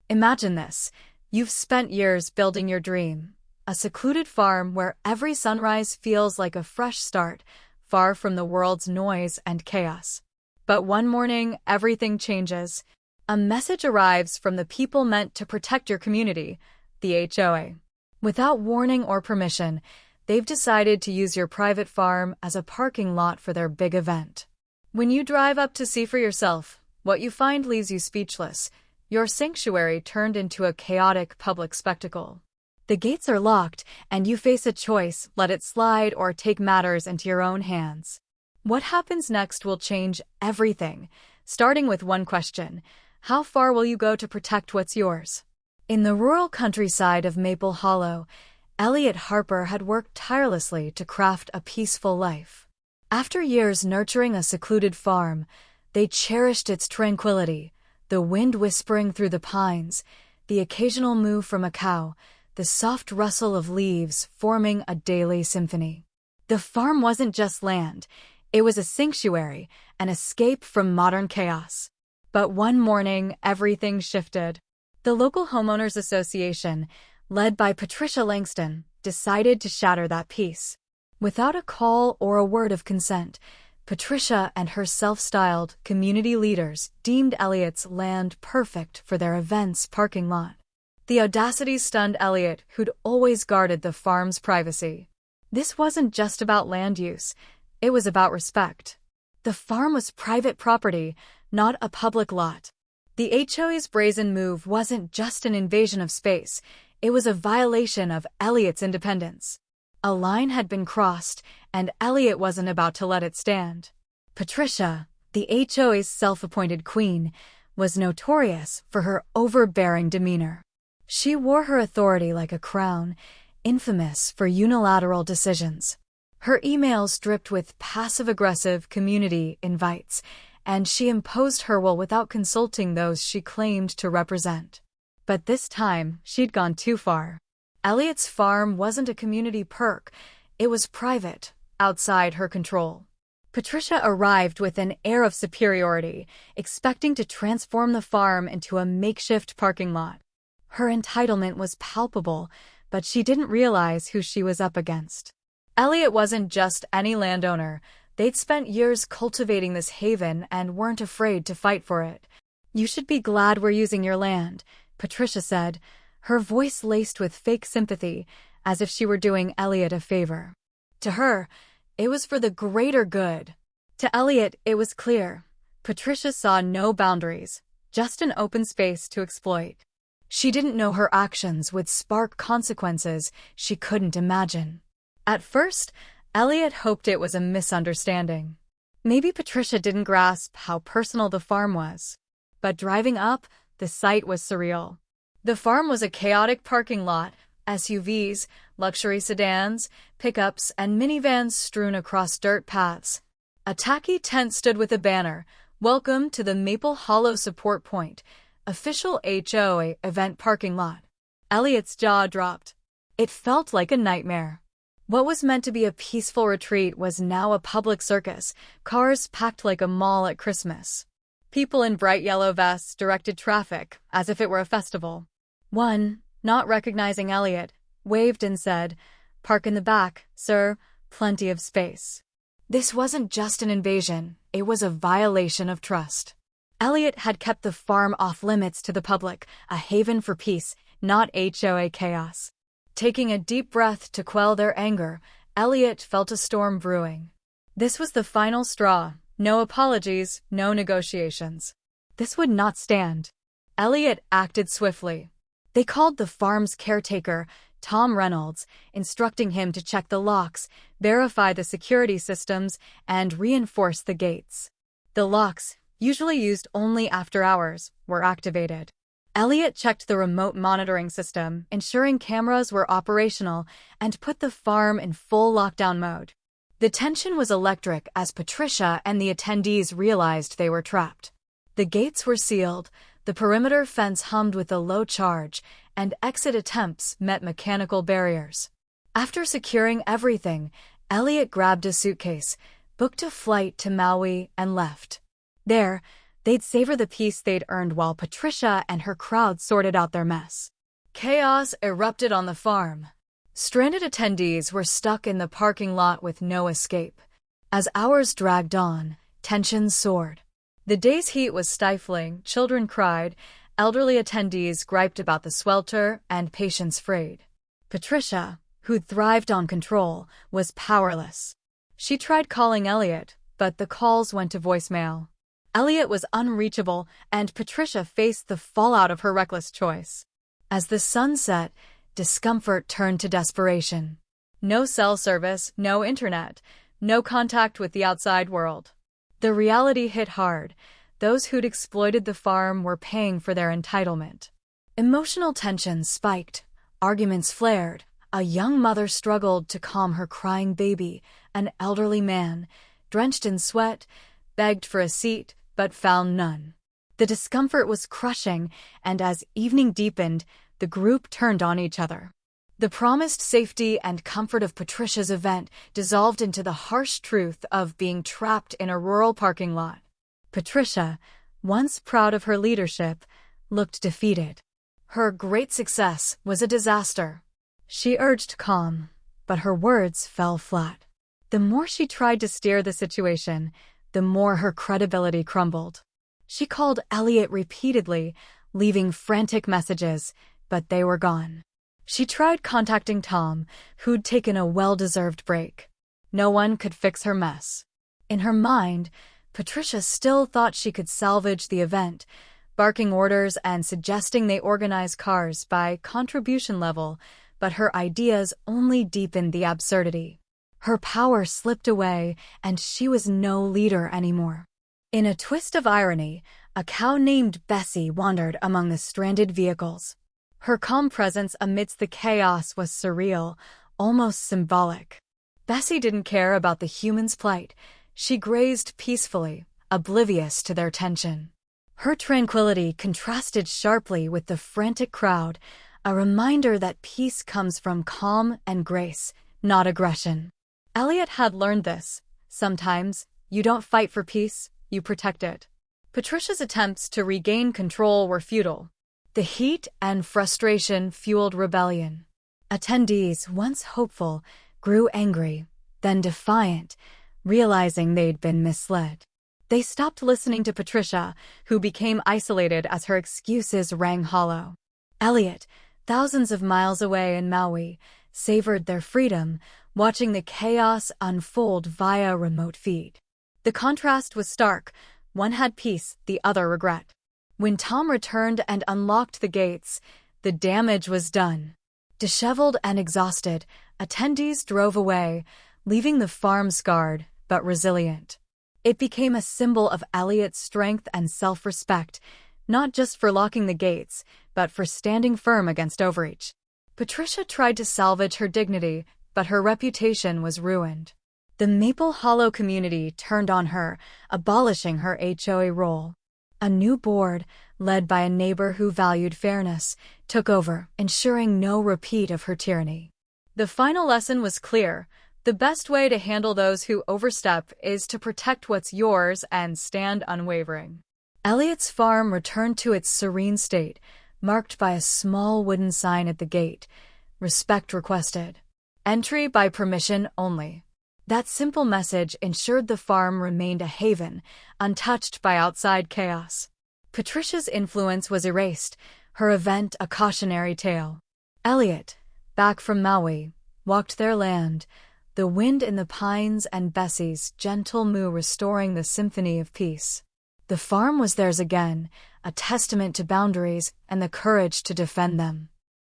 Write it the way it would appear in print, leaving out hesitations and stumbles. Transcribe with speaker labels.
Speaker 1: Imagine this. You've spent years building your dream, a secluded farm where every sunrise feels like a fresh start, far from the world's noise and chaos. But one morning, everything changes. A message arrives from the people meant to protect your community, the HOA. Without warning or permission, they've decided to use your private farm as a parking lot for their big event. When you drive up to see for yourself, what you find leaves you speechless. Your sanctuary turned into a chaotic public spectacle. The gates are locked, and you face a choice: let it slide or take matters into your own hands. What happens next will change everything, starting with one question: how far will you go to protect what's yours? In the rural countryside of Maple Hollow, Elliot Harper had worked tirelessly to craft a peaceful life. After years nurturing a secluded farm, they cherished its tranquility, the wind whispering through the pines, the occasional moo from a cow, the soft rustle of leaves forming a daily symphony. The farm wasn't just land, it was a sanctuary, an escape from modern chaos. But one morning, everything shifted. The local homeowners association, led by Patricia Langston, decided to shatter that peace. Without a call or a word of consent, Patricia and her self-styled community leaders deemed Elliot's land perfect for their event's parking lot. The audacity stunned Elliot, who'd always guarded the farm's privacy. This wasn't just about land use, it was about respect. The farm was private property, not a public lot. The HOA's brazen move wasn't just an invasion of space, it was a violation of Elliot's independence. A line had been crossed, and Elliot wasn't about to let it stand. Patricia, the HOA's self-appointed queen, was notorious for her overbearing demeanor. She wore her authority like a crown, infamous for unilateral decisions. Her emails dripped with passive-aggressive community invites, and she imposed her will without consulting those she claimed to represent. But this time, she'd gone too far. Elliot's farm wasn't a community perk, it was private, outside her control. Patricia arrived with an air of superiority, expecting to transform the farm into a makeshift parking lot. Her entitlement was palpable, but she didn't realize who she was up against. Elliot wasn't just any landowner. They'd spent years cultivating this haven and weren't afraid to fight for it. "You should be glad we're using your land," Patricia said, her voice laced with fake sympathy, as if she were doing Elliot a favor. To her, it was for the greater good. To Elliot, it was clear. Patricia saw no boundaries, just an open space to exploit. She didn't know her actions would spark consequences she couldn't imagine. At first, Elliot hoped it was a misunderstanding. Maybe Patricia didn't grasp how personal the farm was. But driving up, the sight was surreal. The farm was a chaotic parking lot, SUVs, luxury sedans, pickups, and minivans strewn across dirt paths. A tacky tent stood with a banner, "Welcome to the Maple Hollow Support Point, official HOA event parking lot." Elliot's jaw dropped. It felt like a nightmare. What was meant to be a peaceful retreat was now a public circus, cars packed like a mall at Christmas. People in bright yellow vests directed traffic, as if it were a festival. One, not recognizing Elliot, waved and said, "Park in the back, sir, plenty of space." This wasn't just an invasion, it was a violation of trust. Elliot had kept the farm off limits to the public, a haven for peace, not HOA chaos. Taking a deep breath to quell their anger, Elliot felt a storm brewing. This was the final straw. No apologies, no negotiations. This would not stand. Elliot acted swiftly. They called the farm's caretaker, Tom Reynolds, instructing him to check the locks, verify the security systems, and reinforce the gates. The locks, usually used only after hours, were activated. Elliot checked the remote monitoring system, ensuring cameras were operational, and put the farm in full lockdown mode. The tension was electric as Patricia and the attendees realized they were trapped. The gates were sealed, the perimeter fence hummed with a low charge, and exit attempts met mechanical barriers. After securing everything, Elliot grabbed a suitcase, booked a flight to Maui, and left. There, They'd savor the peace they'd earned while Patricia and her crowd sorted out their mess. Chaos erupted on the farm. Stranded attendees were stuck in the parking lot with no escape. As hours dragged on, tensions soared. The day's heat was stifling, children cried, elderly attendees griped about the swelter, and patients frayed. Patricia, who'd thrived on control, was powerless. She tried calling Elliot, but the calls went to voicemail. Elliot was unreachable, and Patricia faced the fallout of her reckless choice. As the sun set, discomfort turned to desperation. No cell service, no internet, no contact with the outside world. The reality hit hard. Those who'd exploited the farm were paying for their entitlement. Emotional tensions spiked. Arguments flared. A young mother struggled to calm her crying baby. An elderly man, drenched in sweat, begged for a seat, but found none. The discomfort was crushing, and as evening deepened, the group turned on each other. The promised safety and comfort of Patricia's event dissolved into the harsh truth of being trapped in a rural parking lot. Patricia, once proud of her leadership, looked defeated. Her great success was a disaster. She urged calm, but her words fell flat. The more she tried to steer the situation, the more her credibility crumbled. She called Elliot repeatedly, leaving frantic messages, but they were gone. She tried contacting Tom, who'd taken a well-deserved break. No one could fix her mess. In her mind, Patricia still thought she could salvage the event, barking orders and suggesting they organize cars by contribution level, but her ideas only deepened the absurdity. Her power slipped away, and she was no leader anymore. In a twist of irony, a cow named Bessie wandered among the stranded vehicles. Her calm presence amidst the chaos was surreal, almost symbolic. Bessie didn't care about the humans' plight. She grazed peacefully, oblivious to their tension. Her tranquility contrasted sharply with the frantic crowd, a reminder that peace comes from calm and grace, not aggression. Elliot had learned this. Sometimes, you don't fight for peace, you protect it. Patricia's attempts to regain control were futile. The heat and frustration fueled rebellion. Attendees, once hopeful, grew angry, then defiant, realizing they'd been misled. They stopped listening to Patricia, who became isolated as her excuses rang hollow. Elliot, thousands of miles away in Maui, savored their freedom, watching the chaos unfold via remote feed. The contrast was stark. One had peace, the other regret. When Tom returned and unlocked the gates, the damage was done. Disheveled and exhausted, attendees drove away, leaving the farm scarred but resilient. It became a symbol of Elliot's strength and self-respect, not just for locking the gates, but for standing firm against overreach. Patricia tried to salvage her dignity, but her reputation was ruined. The Maple Hollow community turned on her, abolishing her HOA role. A new board, led by a neighbor who valued fairness, took over, ensuring no repeat of her tyranny. The final lesson was clear. The best way to handle those who overstep is to protect what's yours and stand unwavering. Elliot's farm returned to its serene state, marked by a small wooden sign at the gate. Respect requested. Entry by permission only. That simple message ensured the farm remained a haven, untouched by outside chaos. Patricia's influence was erased, her event a cautionary tale. Elliot, back from Maui, walked their land, the wind in the pines and Bessie's gentle moo restoring the symphony of peace. The farm was theirs again, a testament to boundaries and the courage to defend them.